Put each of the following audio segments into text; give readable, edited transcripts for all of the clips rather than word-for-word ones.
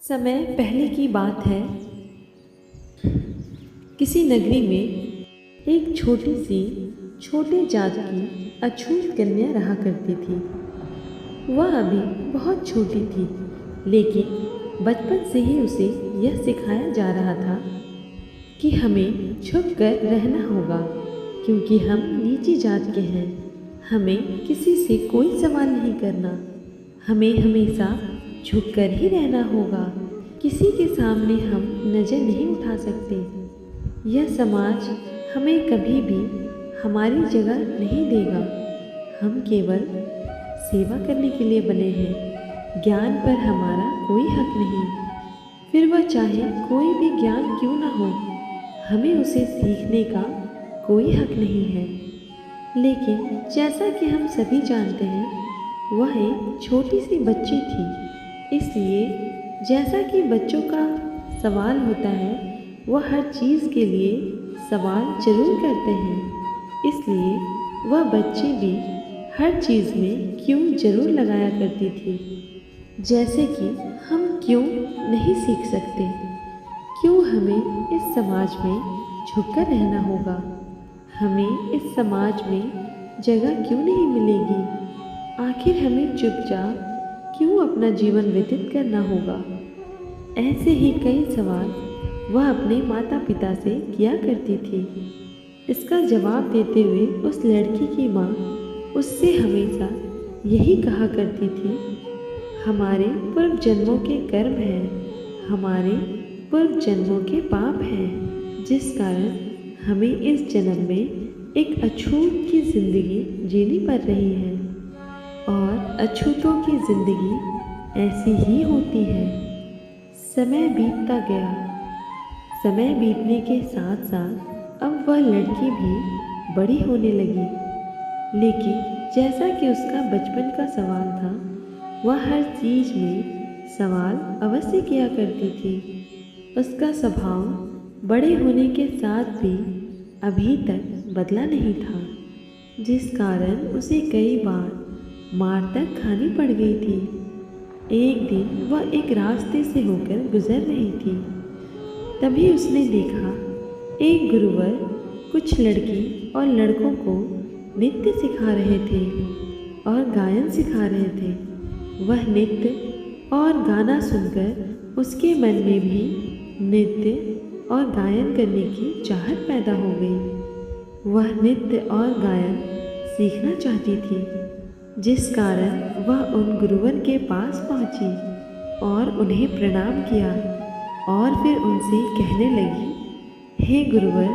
समय पहले की बात है। किसी नगरी में एक छोटे जात की अछूत कन्या रहा करती थी। वह अभी बहुत छोटी थी, लेकिन बचपन से ही उसे यह सिखाया जा रहा था कि हमें झुक कर रहना होगा, क्योंकि हम नीची जात के हैं। हमें किसी से कोई सवाल नहीं करना, हमें हमेशा झुककर ही रहना होगा। किसी के सामने हम नज़र नहीं उठा सकते। यह समाज हमें कभी भी हमारी जगह नहीं देगा। हम केवल सेवा करने के लिए बने हैं। ज्ञान पर हमारा कोई हक नहीं, फिर वह चाहे कोई भी ज्ञान क्यों ना हो, हमें उसे सीखने का कोई हक नहीं है। लेकिन जैसा कि हम सभी जानते हैं, वह एक छोटी सी बच्ची थी। इसलिए जैसा कि बच्चों का सवाल होता है, वह हर चीज़ के लिए सवाल जरूर करते हैं। इसलिए वह बच्ची भी हर चीज़ में क्यों जरूर लगाया करती थी। जैसे कि हम क्यों नहीं सीख सकते, क्यों हमें इस समाज में झुककर रहना होगा, हमें इस समाज में जगह क्यों नहीं मिलेगी, आखिर हमें चुपचाप क्यों अपना जीवन व्यतीत करना होगा। ऐसे ही कई सवाल वह अपने माता पिता से किया करती थी। इसका जवाब देते हुए उस लड़की की माँ उससे हमेशा यही कहा करती थी, हमारे पूर्व जन्मों के कर्म हैं, हमारे पूर्व जन्मों के पाप हैं, जिस कारण हमें इस जन्म में एक अछूत की जिंदगी जीनी पड़ रही है। और अछूतों की जिंदगी ऐसी ही होती है। समय बीतता गया। समय बीतने के साथ साथ अब वह लड़की भी बड़ी होने लगी। लेकिन जैसा कि उसका बचपन का सवाल था, वह हर चीज़ में सवाल अवश्य किया करती थी। उसका स्वभाव बड़े होने के साथ भी अभी तक बदला नहीं था, जिस कारण उसे कई बार मार तक खानी पड़ गई थी। एक दिन वह एक रास्ते से होकर गुजर रही थी। तभी उसने देखा एक गुरुवर कुछ लड़की और लड़कों को नृत्य सिखा रहे थे और गायन सिखा रहे थे। वह नृत्य और गाना सुनकर उसके मन में भी नृत्य और गायन करने की चाहत पैदा हो गई। वह नृत्य और गायन सीखना चाहती थी, जिस कारण वह उन गुरुवर के पास पहुंची और उन्हें प्रणाम किया और फिर उनसे कहने लगी, हे गुरुवर,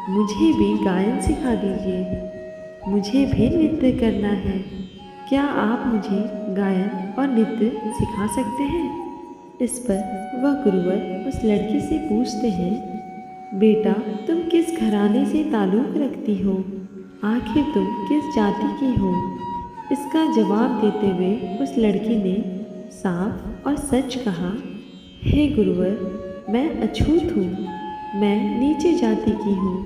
मुझे भी गायन सिखा दीजिए, मुझे भी नृत्य करना है। क्या आप मुझे गायन और नृत्य सिखा सकते हैं? इस पर वह गुरुवर उस लड़की से पूछते हैं, बेटा, तुम किस घराने से ताल्लुक़ रखती हो? आखिर तुम किस जाति की हो? इसका जवाब देते हुए उस लड़की ने साफ और सच कहा, हे गुरुवर, मैं अछूत हूँ, मैं नीचे जाति की हूँ,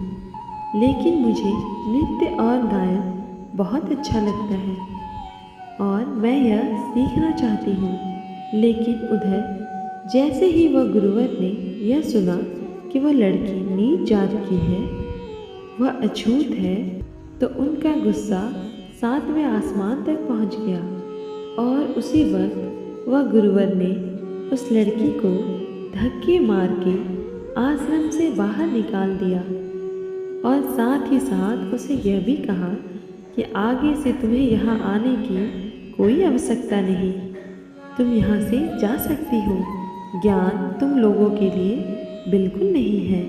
लेकिन मुझे नृत्य और गायन बहुत अच्छा लगता है और मैं यह सीखना चाहती हूँ। लेकिन उधर जैसे ही वह गुरुवर ने यह सुना कि वह लड़की नीच जात की है, वह अछूत है, तो उनका गुस्सा 7वें आसमान तक पहुंच गया और उसी वक्त वह गुरुवर ने उस लड़की को धक्के मार के आश्रम से बाहर निकाल दिया और साथ ही साथ उसे यह भी कहा कि आगे से तुम्हें यहाँ आने की कोई आवश्यकता नहीं, तुम यहाँ से जा सकती हो। ज्ञान तुम लोगों के लिए बिल्कुल नहीं है।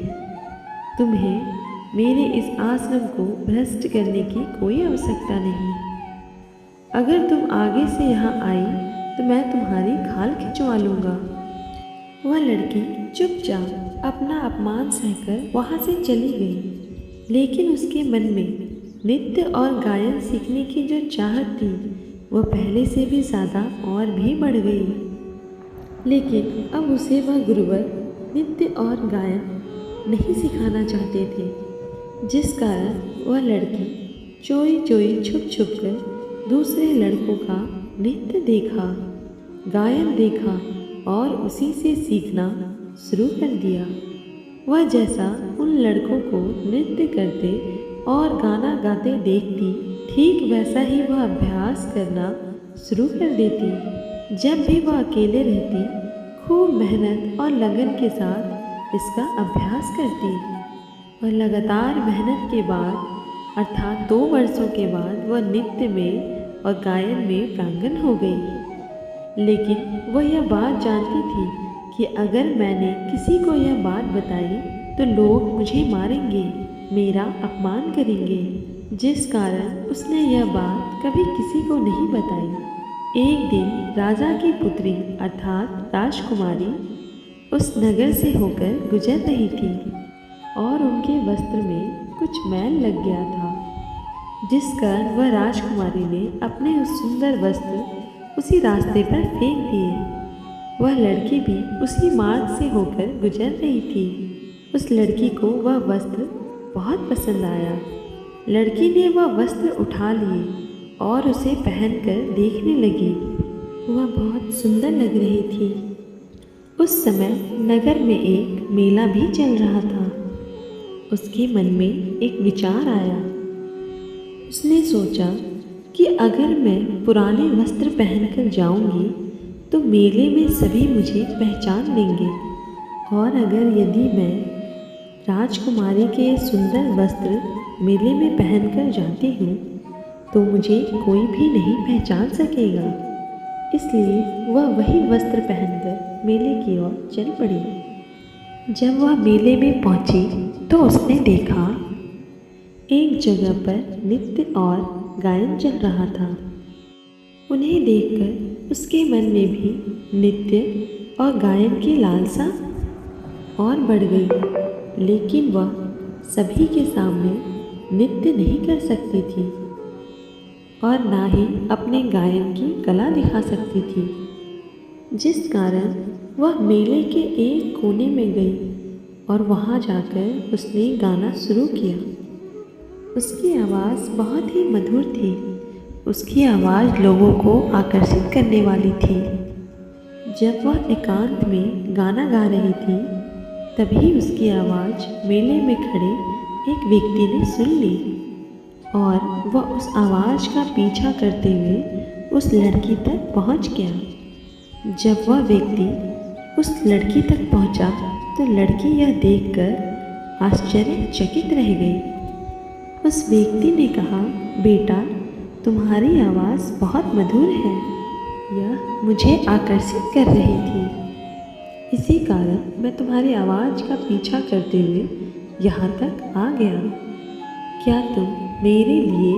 तुम्हें मेरे इस आश्रम को भ्रष्ट करने की कोई आवश्यकता नहीं। अगर तुम आगे से यहाँ आई तो मैं तुम्हारी खाल खिंचवा लूँगा। वह लड़की चुपचाप अपना अपमान सहकर वहाँ से चली गई, लेकिन उसके मन में नृत्य और गायन सीखने की जो चाहत थी, वह पहले से भी ज़्यादा और भी बढ़ गई। लेकिन अब उसे वह गुरुवर नृत्य और गायन नहीं सिखाना चाहते थे, जिस कारण वह लड़की चोरी चोरी छुप छुप कर दूसरे लड़कों का नृत्य देखा, गायन देखा और उसी से सीखना शुरू कर दिया। वह जैसा उन लड़कों को नृत्य करते और गाना गाते देखती, ठीक वैसा ही वह अभ्यास करना शुरू कर देती। जब भी वह अकेले रहती, खूब मेहनत और लगन के साथ इसका अभ्यास करती। और लगातार मेहनत के बाद अर्थात 2 वर्षों के बाद वह नृत्य में और गायन में प्रांगण हो गई। लेकिन वह यह बात जानती थी कि अगर मैंने किसी को यह बात बताई तो लोग मुझे मारेंगे, मेरा अपमान करेंगे, जिस कारण उसने यह बात कभी किसी को नहीं बताई। एक दिन राजा की पुत्री अर्थात राजकुमारी उस नगर से होकर गुजर रही थी और उनके वस्त्र में कुछ मैल लग गया था, जिस कारण वह राजकुमारी ने अपने उस सुंदर वस्त्र उसी रास्ते पर फेंक दिए। वह लड़की भी उसी मार्ग से होकर गुजर रही थी। उस लड़की को वह वस्त्र बहुत पसंद आया। लड़की ने वह वस्त्र उठा लिए और उसे पहनकर देखने लगी। वह बहुत सुंदर लग रही थी। उस समय नगर में एक मेला भी चल रहा था। उसके मन में एक विचार आया। उसने सोचा कि अगर मैं पुराने वस्त्र पहनकर जाऊंगी तो मेले में सभी मुझे पहचान लेंगे, और अगर यदि मैं राजकुमारी के सुंदर वस्त्र मेले में पहनकर जाती हूँ तो मुझे कोई भी नहीं पहचान सकेगा। इसलिए वह वही वस्त्र पहनकर मेले की ओर चल पड़ी। जब वह मेले में पहुंची तो उसने देखा एक जगह पर नृत्य और गायन चल रहा था। उन्हें देखकर उसके मन में भी नृत्य और गायन की लालसा और बढ़ गई, लेकिन वह सभी के सामने नृत्य नहीं कर सकती थी और ना ही अपने गायन की कला दिखा सकती थी, जिस कारण वह मेले के एक कोने में गई और वहाँ जाकर उसने गाना शुरू किया। उसकी आवाज़ बहुत ही मधुर थी। उसकी आवाज़ लोगों को आकर्षित करने वाली थी। जब वह एकांत में गाना गा रही थी तभी उसकी आवाज़ मेले में खड़े एक व्यक्ति ने सुन ली और वह उस आवाज़ का पीछा करते हुए उस लड़की तक पहुंच गया। जब वह व्यक्ति उस लड़की तक पहुंचा तो लड़की यह देखकर आश्चर्यचकित रह गई। उस व्यक्ति ने कहा, बेटा, तुम्हारी आवाज़ बहुत मधुर है, यह मुझे आकर्षित कर रही थी। इसी कारण मैं तुम्हारी आवाज़ का पीछा करते हुए यहाँ तक आ गया। क्या तुम मेरे लिए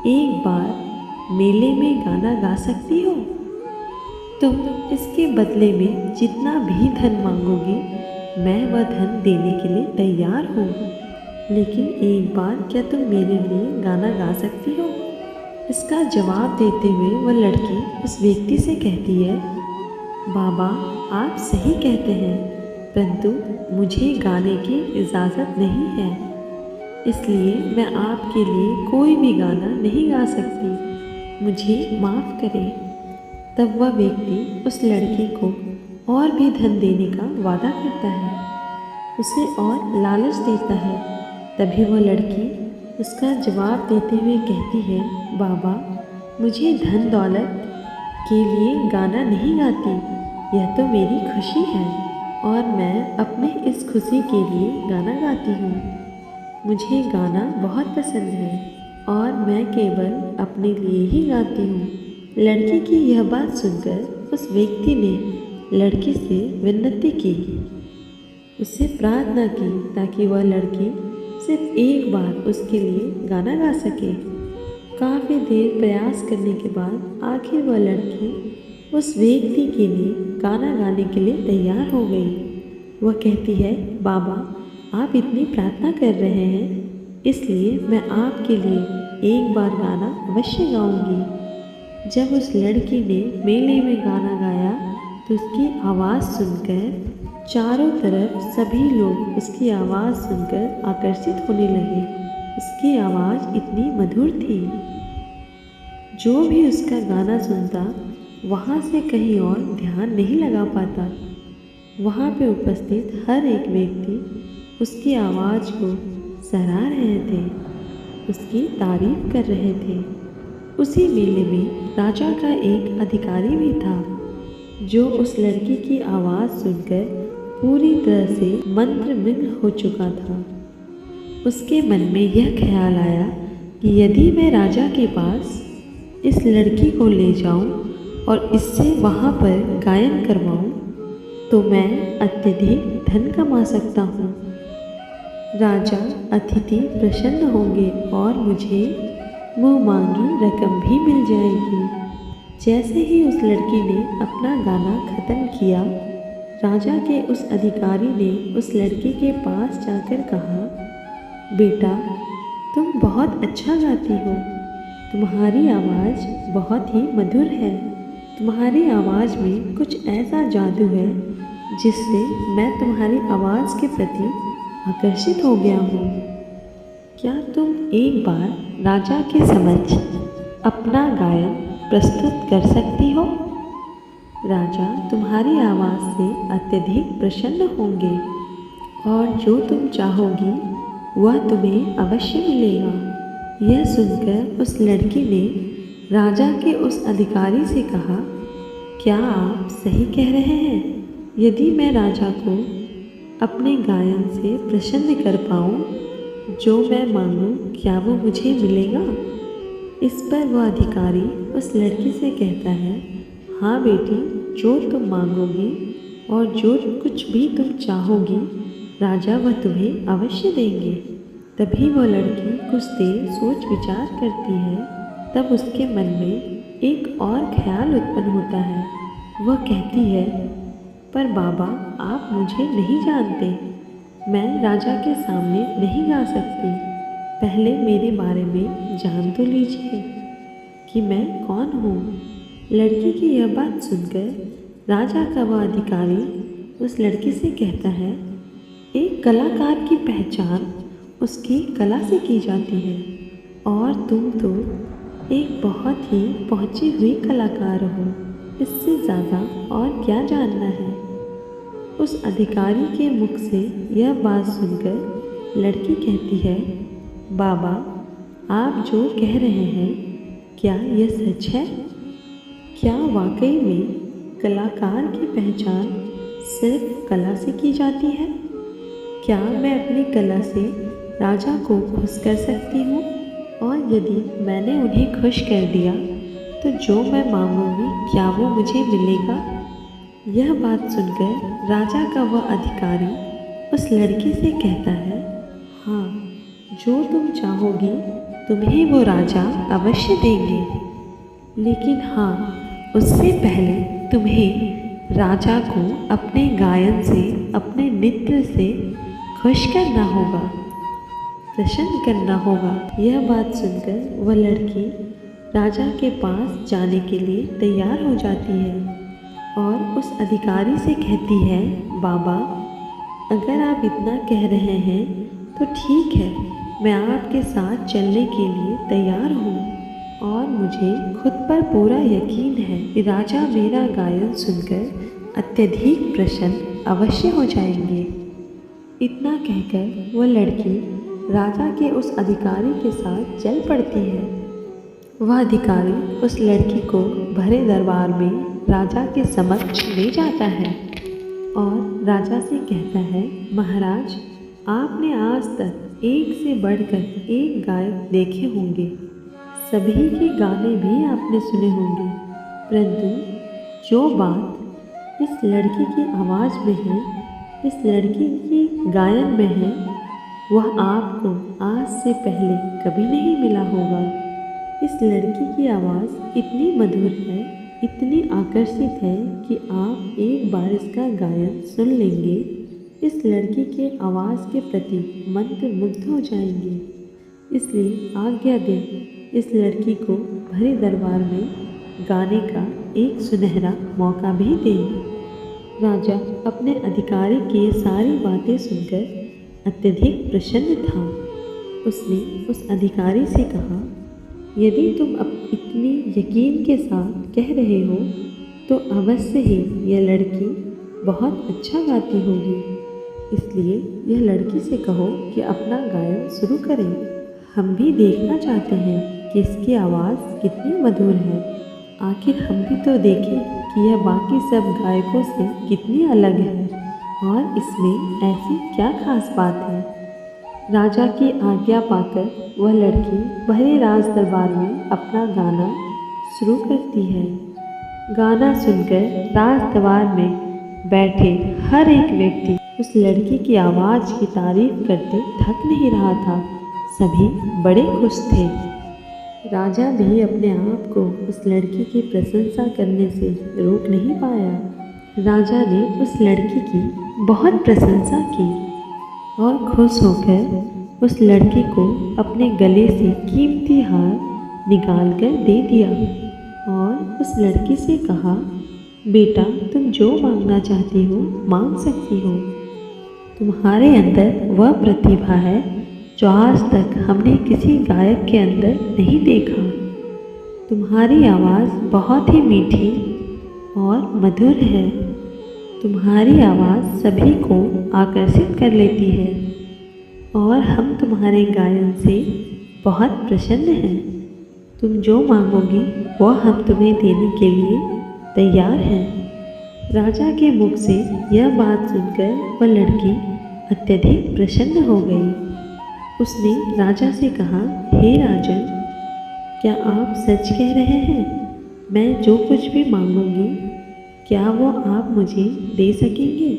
एक बार मेले में गाना गा सकती हो? तुम इसके बदले में जितना भी धन मांगोगी मैं वह धन देने के लिए तैयार हूँ, लेकिन एक बार क्या तुम मेरे लिए गाना गा सकती हो? इसका जवाब देते हुए वह लड़की उस व्यक्ति से कहती है, बाबा, आप सही कहते हैं, परंतु मुझे गाने की इजाज़त नहीं है, इसलिए मैं आपके लिए कोई भी गाना नहीं गा सकती, मुझे माफ़ करें। तब वह व्यक्ति उस लड़की को और भी धन देने का वादा करता है, उसे और लालच देता है। तभी वह लड़की उसका जवाब देते हुए कहती है, बाबा, मुझे धन दौलत के लिए गाना नहीं गाती, यह तो मेरी खुशी है और मैं अपने इस खुशी के लिए गाना गाती हूँ। मुझे गाना बहुत पसंद है और मैं केवल अपने लिए ही गाती हूँ। लड़की की यह बात सुनकर उस व्यक्ति ने लड़की से विनती की, उससे प्रार्थना की ताकि वह लड़की सिर्फ एक बार उसके लिए गाना गा सके। काफ़ी देर प्रयास करने के बाद आखिर वह लड़की उस व्यक्ति के लिए गाना गाने के लिए तैयार हो गई। वह कहती है, बाबा, आप इतनी प्रार्थना कर रहे हैं, इसलिए मैं आपके लिए एक बार गाना अवश्य गाऊंगी। जब उस लड़की ने मेले में गाना गाया तो उसकी आवाज़ सुनकर चारों तरफ सभी लोग उसकी आवाज़ सुनकर आकर्षित होने लगे। उसकी आवाज़ इतनी मधुर थी, जो भी उसका गाना सुनता वहाँ से कहीं और ध्यान नहीं लगा पाता। वहाँ पे उपस्थित हर एक व्यक्ति उसकी आवाज़ को सराह रहे थे, उसकी तारीफ कर रहे थे। उसी मेले में राजा का एक अधिकारी भी था जो उस लड़की की आवाज़ सुनकर पूरी तरह से मंत्रमुग्ध हो चुका था। उसके मन में यह ख्याल आया कि यदि मैं राजा के पास इस लड़की को ले जाऊं और इससे वहां पर गायन करवाऊं तो मैं अत्यधिक धन कमा सकता हूं। राजा अतिथि प्रसन्न होंगे और मुझे मुँह मांगी रकम भी मिल जाएगी। जैसे ही उस लड़की ने अपना गाना खत्म किया, राजा के उस अधिकारी ने उस लड़की के पास जाकर कहा, बेटा, तुम बहुत अच्छा गाती हो। तुम्हारी आवाज़ बहुत ही मधुर है। तुम्हारी आवाज़ में कुछ ऐसा जादू है जिससे मैं तुम्हारी आवाज़ के प्रति आकर्षित हो गया हूँ। क्या तुम एक बार राजा के समक्ष अपना गायन प्रस्तुत कर सकती हो? राजा तुम्हारी आवाज़ से अत्यधिक प्रसन्न होंगे और जो तुम चाहोगी वह तुम्हें अवश्य मिलेगा। यह सुनकर उस लड़की ने राजा के उस अधिकारी से कहा, क्या आप सही कह रहे हैं? यदि मैं राजा को अपने गायन से प्रसन्न कर पाऊँ, जो मैं मांगूँ क्या वो मुझे मिलेगा? इस पर वह अधिकारी उस लड़की से कहता है, हाँ बेटी, जो तुम मांगोगी और जो कुछ भी तुम चाहोगी राजा वह तुम्हें अवश्य देंगे। तभी वह लड़की कुछ देर सोच विचार करती है। तब उसके मन में एक और ख्याल उत्पन्न होता है। वह कहती है, पर बाबा, आप मुझे नहीं जानते, मैं राजा के सामने नहीं गा सकती। पहले मेरे बारे में जान तो लीजिए कि मैं कौन हूँ। लड़की की यह बात सुनकर राजा का वह अधिकारी उस लड़की से कहता है, एक कलाकार की पहचान उसकी कला से की जाती है और तुम तो एक बहुत ही पहुँची हुई कलाकार हो। इससे ज़्यादा और क्या जानना है? उस अधिकारी के मुख से यह बात सुनकर लड़की कहती है, बाबा, आप जो कह रहे हैं क्या यह सच है? क्या वाकई में कलाकार की पहचान सिर्फ कला से की जाती है? क्या मैं अपनी कला से राजा को खुश कर सकती हूँ? और यदि मैंने उन्हें खुश कर दिया तो जो मैं मांगूंगी क्या वो मुझे मिलेगा? यह बात सुनकर राजा का वह अधिकारी उस लड़की से कहता है, हाँ, जो तुम चाहोगी तुम्हें वो राजा अवश्य देंगे, लेकिन हाँ, उससे पहले तुम्हें राजा को अपने गायन से, अपने नृत्य से खुश करना होगा, प्रसन्न करना होगा। यह बात सुनकर वह लड़की राजा के पास जाने के लिए तैयार हो जाती है और उस अधिकारी से कहती है, बाबा, अगर आप इतना कह रहे हैं तो ठीक है, मैं आपके साथ चलने के लिए तैयार हूँ और मुझे खुद पर पूरा यकीन है कि राजा मेरा गायन सुनकर अत्यधिक प्रसन्न अवश्य हो जाएंगे। इतना कहकर वह लड़की राजा के उस अधिकारी के साथ चल पड़ती है। वह अधिकारी उस लड़की को भरे दरबार में राजा के समक्ष ले जाता है और राजा से कहता है, महाराज, आपने आज तक एक से बढ़कर एक गायक देखे होंगे, सभी के गाने भी आपने सुने होंगे, परंतु जो बात इस लड़की की आवाज़ में है, इस लड़की की गायन में है, वह आपको आज से पहले कभी नहीं मिला होगा। इस लड़की की आवाज़ इतनी मधुर है, इतनी आकर्षित है कि आप एक बार इसका गायन सुन लेंगे, इस लड़की के आवाज़ के प्रति मंत्रमुग्ध हो जाएंगे। इसलिए आज्ञा दें, इस लड़की को भरे दरबार में गाने का एक सुनहरा मौका भी दें। राजा अपने अधिकारी की ये सारी बातें सुनकर अत्यधिक प्रसन्न था। उसने उस अधिकारी से कहा, यदि तुम अब इतनी यकीन के साथ कह रहे हो तो अवश्य ही यह लड़की बहुत अच्छा गाती होगी, इसलिए यह लड़की से कहो कि अपना गायन शुरू करे। हम भी देखना चाहते हैं कि इसकी आवाज़ कितनी मधुर है। आखिर हम भी तो देखें कि यह बाकी सब गायकों से कितनी अलग है और इसमें ऐसी क्या खास बात है। राजा की आज्ञा पाकर वह लड़की भरे राज दरबार में अपना गाना शुरू करती है। गाना सुनकर राज दरबार में बैठे हर एक व्यक्ति उस लड़की की आवाज़ की तारीफ करते थक नहीं रहा था। सभी बड़े खुश थे। राजा भी अपने आप को उस लड़की की प्रशंसा करने से रोक नहीं पाया। राजा ने उस लड़की की बहुत प्रशंसा की और खुश होकर उस लड़की को अपने गले से कीमती हार निकाल कर दे दिया और उस लड़की से कहा, बेटा तुम जो मांगना चाहती हो मांग सकती हो। तुम्हारे अंदर वह प्रतिभा है जो आज तक हमने किसी गायक के अंदर नहीं देखा। तुम्हारी आवाज़ बहुत ही मीठी और मधुर है। तुम्हारी आवाज़ सभी को आकर्षित कर लेती है और हम तुम्हारे गायन से बहुत प्रसन्न हैं। तुम जो मांगोगी वह हम तुम्हें देने के लिए तैयार हैं। राजा के मुख से यह बात सुनकर वह लड़की अत्यधिक प्रसन्न हो गई। उसने राजा से कहा, हे राजन, क्या आप सच कह रहे हैं? मैं जो कुछ भी मांगूंगी क्या वो आप मुझे दे सकेंगे?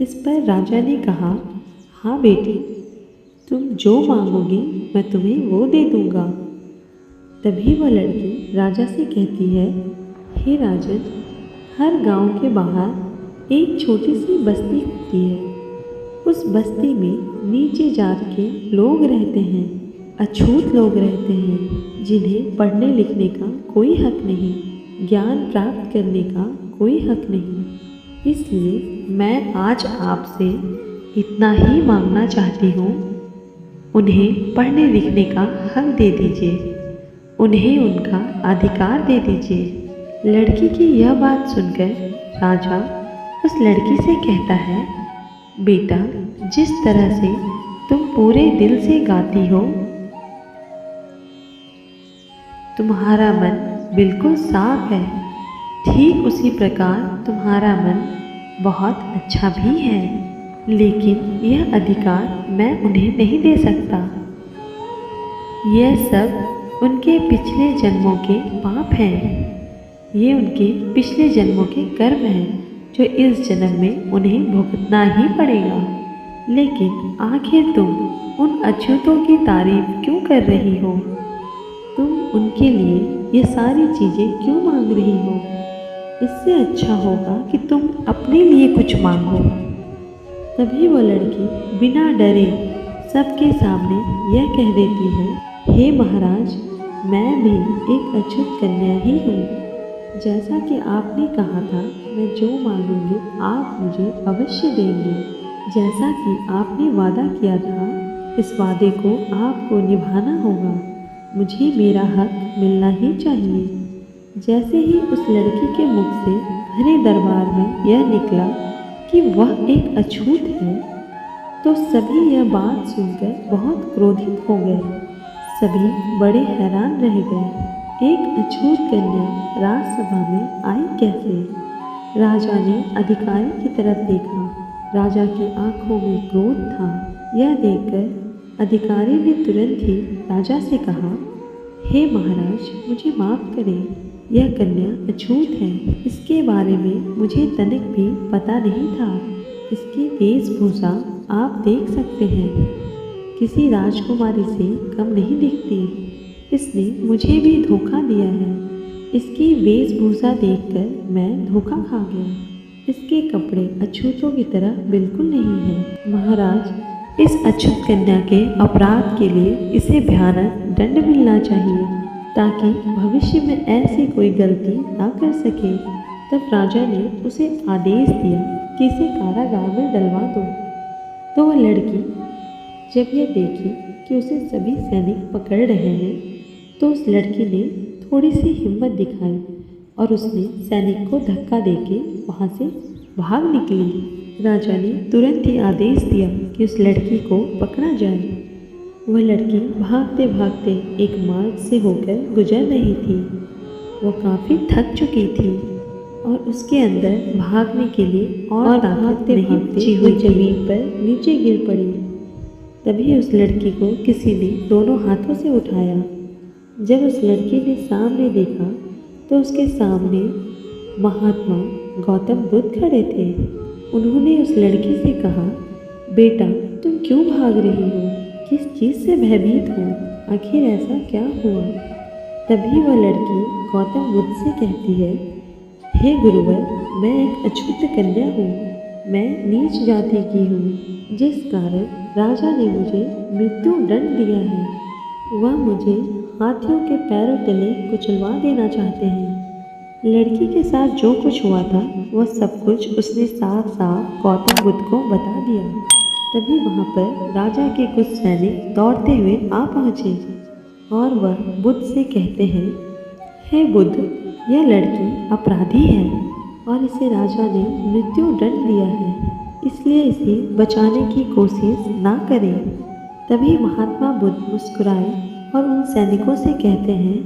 इस पर राजा ने कहा, हाँ बेटी, तुम जो मांगोगी मैं तुम्हें वो दे दूंगा। तभी वह लड़की राजा से कहती है, हे राजन, हर गांव के बाहर एक छोटी सी बस्ती होती है। उस बस्ती में नीचे जात के लोग रहते हैं, अछूत लोग रहते हैं, जिन्हें पढ़ने लिखने का कोई हक नहीं, ज्ञान प्राप्त करने का कोई हक नहीं। इसलिए मैं आज आपसे इतना ही मांगना चाहती हूँ, उन्हें पढ़ने लिखने का हक दे दीजिए, उन्हें उनका अधिकार दे दीजिए। लड़की की यह बात सुनकर राजा उस लड़की से कहता है, बेटा, जिस तरह से तुम पूरे दिल से गाती हो, तुम्हारा मन बिल्कुल साफ है, ठीक उसी प्रकार तुम्हारा मन बहुत अच्छा भी है, लेकिन यह अधिकार मैं उन्हें नहीं दे सकता। यह सब उनके पिछले जन्मों के पाप हैं। ये उनके पिछले जन्मों के कर्म हैं जो इस जन्म में उन्हें भुगतना ही पड़ेगा। लेकिन आखिर तुम उन अछूतों की तारीफ क्यों कर रही हो? तुम उनके लिए ये सारी चीज़ें क्यों मांग रही हो? इससे अच्छा होगा कि तुम अपने लिए कुछ मांगो। तभी वो लड़की बिना डरे सबके सामने यह कह देती है, हे महाराज, मैं भी एक अछूत कन्या ही हूँ। जैसा कि आपने कहा था, मैं जो मांगूंगी आप मुझे अवश्य देंगे। जैसा कि आपने वादा किया था, इस वादे को आपको निभाना होगा। मुझे मेरा हक मिलना ही चाहिए। जैसे ही उस लड़की के मुख से भरे दरबार में यह निकला कि वह एक अछूत है, तो सभी यह बात सुनकर बहुत क्रोधित हो गए। सभी बड़े हैरान रह गए। एक अछूत कन्या राजसभा में आई कैसे? राजा ने अधिकारी की तरफ देखा। राजा की आंखों में क्रोध था। यह देखकर अधिकारी ने तुरंत ही राजा से कहा, हे महाराज, मुझे माफ़ करें, यह कन्या अछूत है। इसके बारे में मुझे तनिक भी पता नहीं था। इसकी वेशभूषा आप देख सकते हैं, किसी राजकुमारी से कम नहीं दिखती। इसने मुझे भी धोखा दिया है। इसकी वेशभूषा देखकर मैं धोखा खा गया। इसके कपड़े अछूतों की तरह बिल्कुल नहीं हैं। महाराज, इस अछूत कन्या के अपराध के लिए इसे भयानक दंड मिलना चाहिए, ताकि भविष्य में ऐसी कोई गलती ना कर सके। तब राजा ने उसे आदेश दिया कि इसे कारागार में डलवा दो। तो वह लड़की जब यह देखी कि उसे सभी सैनिक पकड़ रहे हैं, तो उस लड़की ने थोड़ी सी हिम्मत दिखाई और उसने सैनिक को धक्का देके वहाँ से भाग निकली। राजा ने तुरंत ही आदेश दिया कि उस लड़की को पकड़ा जाए। वह लड़की भागते भागते एक मार्ग से होकर गुजर रही थी। वो काफ़ी थक चुकी थी और उसके अंदर भागने के लिए और ताकत नहीं बची हुई ज़मीन पर नीचे गिर पड़ी। तभी उस लड़की को किसी ने दोनों हाथों से उठाया। जब उस लड़की ने सामने देखा तो उसके सामने महात्मा गौतम बुद्ध खड़े थे। उन्होंने उस लड़की से कहा, बेटा तुम क्यों भाग रही हो? किस चीज़ से भयभीत हो? आखिर ऐसा क्या हुआ? तभी वह लड़की गौतम बुद्ध से कहती है, हे गुरुवर, मैं एक अछूत कन्या हूँ। मैं नीच जाति की हूँ, जिस कारण राजा ने मुझे मृत्यु दंड दिया है। वह मुझे हाथियों के पैरों तले कुचलवा देना चाहते हैं। लड़की के साथ जो कुछ हुआ था वह सब कुछ उसने साफ साफ गौतम बुद्ध को बता दिया। तभी वहाँ पर राजा के कुछ सैनिक दौड़ते हुए आ पहुँचे और वह बुद्ध से कहते हैं, हे बुद्ध, यह लड़की अपराधी है और इसे राजा ने मृत्यु दंड दिया है, इसलिए इसे बचाने की कोशिश ना करें। तभी महात्मा बुद्ध मुस्कुराए और उन सैनिकों से कहते हैं,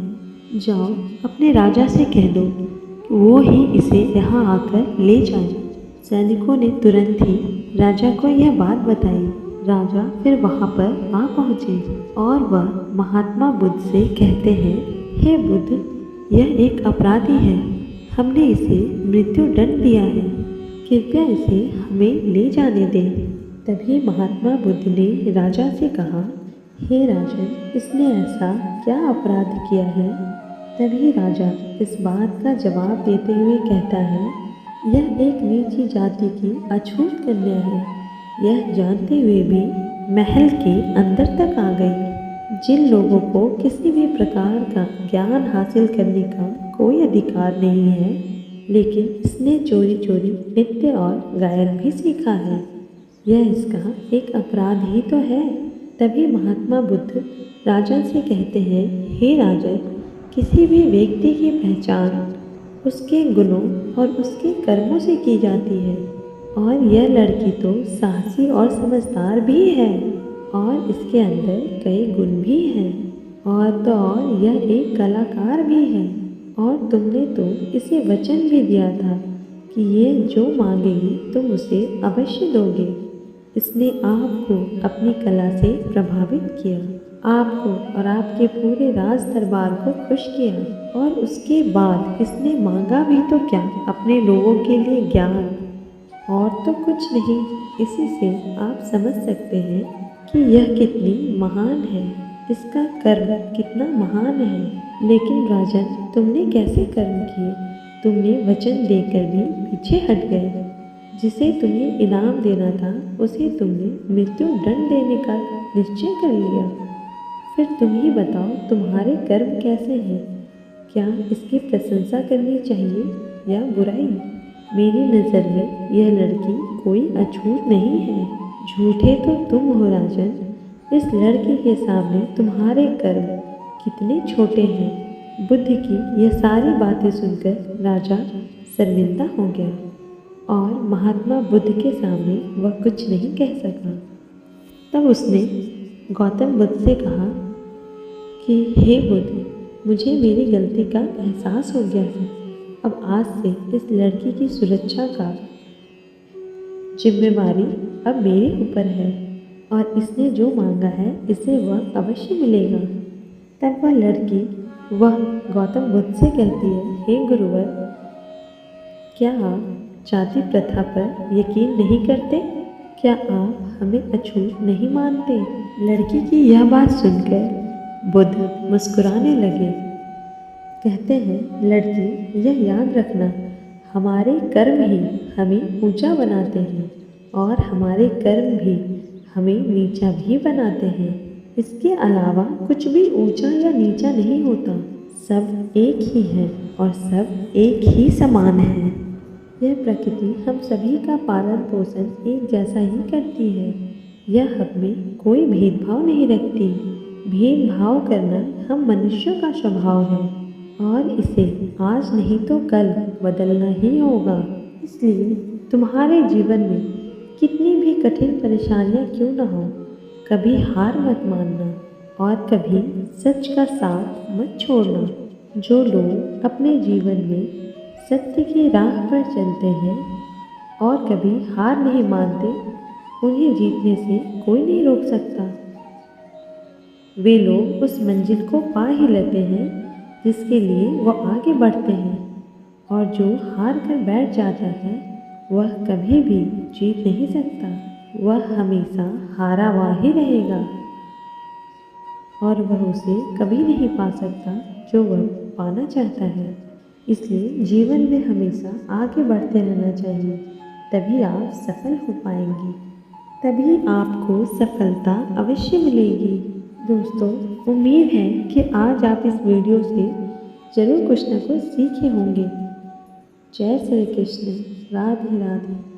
जाओ अपने राजा से कह दो कि वो ही इसे यहाँ आकर ले जाए। सैनिकों ने तुरंत ही राजा को यह बात बताई। राजा फिर वहाँ पर आ पहुँचे और वह महात्मा बुद्ध से कहते हैं, हे बुद्ध, यह एक अपराधी है, हमने इसे मृत्यु दंड दिया है, कृपया इसे हमें ले जाने दें। तभी महात्मा बुद्ध ने राजा से कहा, हे राजन, इसने ऐसा क्या अपराध किया है? तभी राजा इस बात का जवाब देते हुए कहता है, यह एक नीची जाति की अछूत कन्या है। यह जानते हुए भी महल के अंदर तक आ गई। जिन लोगों को किसी भी प्रकार का ज्ञान हासिल करने का कोई अधिकार नहीं है, लेकिन इसने चोरी चोरी नृत्य और गायन भी सीखा है। यह इसका एक अपराध ही तो है। तभी महात्मा बुद्ध राजा से कहते हैं, हे राजन, किसी भी व्यक्ति की पहचान उसके गुणों और उसके कर्मों से की जाती है और यह लड़की तो साहसी और समझदार भी है और इसके अंदर कई गुण भी हैं और तो और यह एक कलाकार भी है और तुमने तो इसे वचन भी दिया था कि ये जो मांगेगी तुम उसे अवश्य दोगे। इसने आपको अपनी कला से प्रभावित किया, आपको और आपके पूरे राज दरबार को खुश किया और उसके बाद इसने मांगा भी तो क्या, अपने लोगों के लिए ज्ञान और तो कुछ नहीं। इसी से आप समझ सकते हैं कि यह कितनी महान है, इसका कर्म कितना महान है। लेकिन राजन, तुमने कैसे कर्म किए? तुमने वचन देकर भी पीछे हट गए। जिसे तुम्हें इनाम देना था उसे तुमने मृत्यु दंड देने का निश्चय कर लिया। फिर तुम ही बताओ, तुम्हारे कर्म कैसे हैं? क्या इसकी प्रशंसा करनी चाहिए या बुराई? मेरी नज़र में यह लड़की कोई अछूत नहीं है। झूठे तो तुम हो राजन। इस लड़की के सामने तुम्हारे कर्म कितने छोटे हैं। बुद्ध की यह सारी बातें सुनकर राजा शर्मिंदा हो गया और महात्मा बुद्ध के सामने वह कुछ नहीं कह सका। तब उसने गौतम बुद्ध से कहा कि हे बुद्ध, मुझे मेरी गलती का एहसास हो गया है। अब आज से इस लड़की की सुरक्षा का जिम्मेवारी अब मेरे ऊपर है और इसने जो मांगा है इसे वह अवश्य मिलेगा। तब वह लड़की गौतम बुद्ध से कहती है, हे गुरुवर, क्या आप जाति प्रथा पर यकीन नहीं करते? क्या आप हमें अछूत नहीं मानते? लड़की की यह बात सुनकर बुद्ध मुस्कुराने लगे। कहते हैं, लड़की, यह याद रखना, हमारे कर्म ही हमें ऊंचा बनाते हैं और हमारे कर्म भी हमें नीचा भी बनाते हैं। इसके अलावा कुछ भी ऊंचा या नीचा नहीं होता। सब एक ही है और सब एक ही समान है। यह प्रकृति हम सभी का पालन पोषण एक जैसा ही करती है। यह हम में कोई भेदभाव नहीं रखती। भेदभाव करना हम मनुष्यों का स्वभाव है। और इसे आज नहीं तो कल बदलना ही होगा। इसलिए तुम्हारे जीवन में कितनी भी कठिन परेशानियां क्यों न हो, कभी हार मत मानना और कभी सच का साथ मत छोड़ना। जो लोग अपने जीवन में सत्य की राह पर चलते हैं और कभी हार नहीं मानते, उन्हें जीतने से कोई नहीं रोक सकता। वे लोग उस मंजिल को पा ही लेते हैं जिसके लिए वो आगे बढ़ते हैं, और जो हार कर बैठ जाता है वह कभी भी जीत नहीं सकता। वह हमेशा हारा हुआ ही रहेगा और वह उसे कभी नहीं पा सकता जो वह पाना चाहता है। इसलिए जीवन में हमेशा आगे बढ़ते रहना चाहिए, तभी आप सफल हो पाएंगे, तभी आपको सफलता अवश्य मिलेगी। दोस्तों, उम्मीद है कि आज आप इस वीडियो से ज़रूर कुछ न कुछ सीखे होंगे। जय श्री कृष्ण। राधे राधे।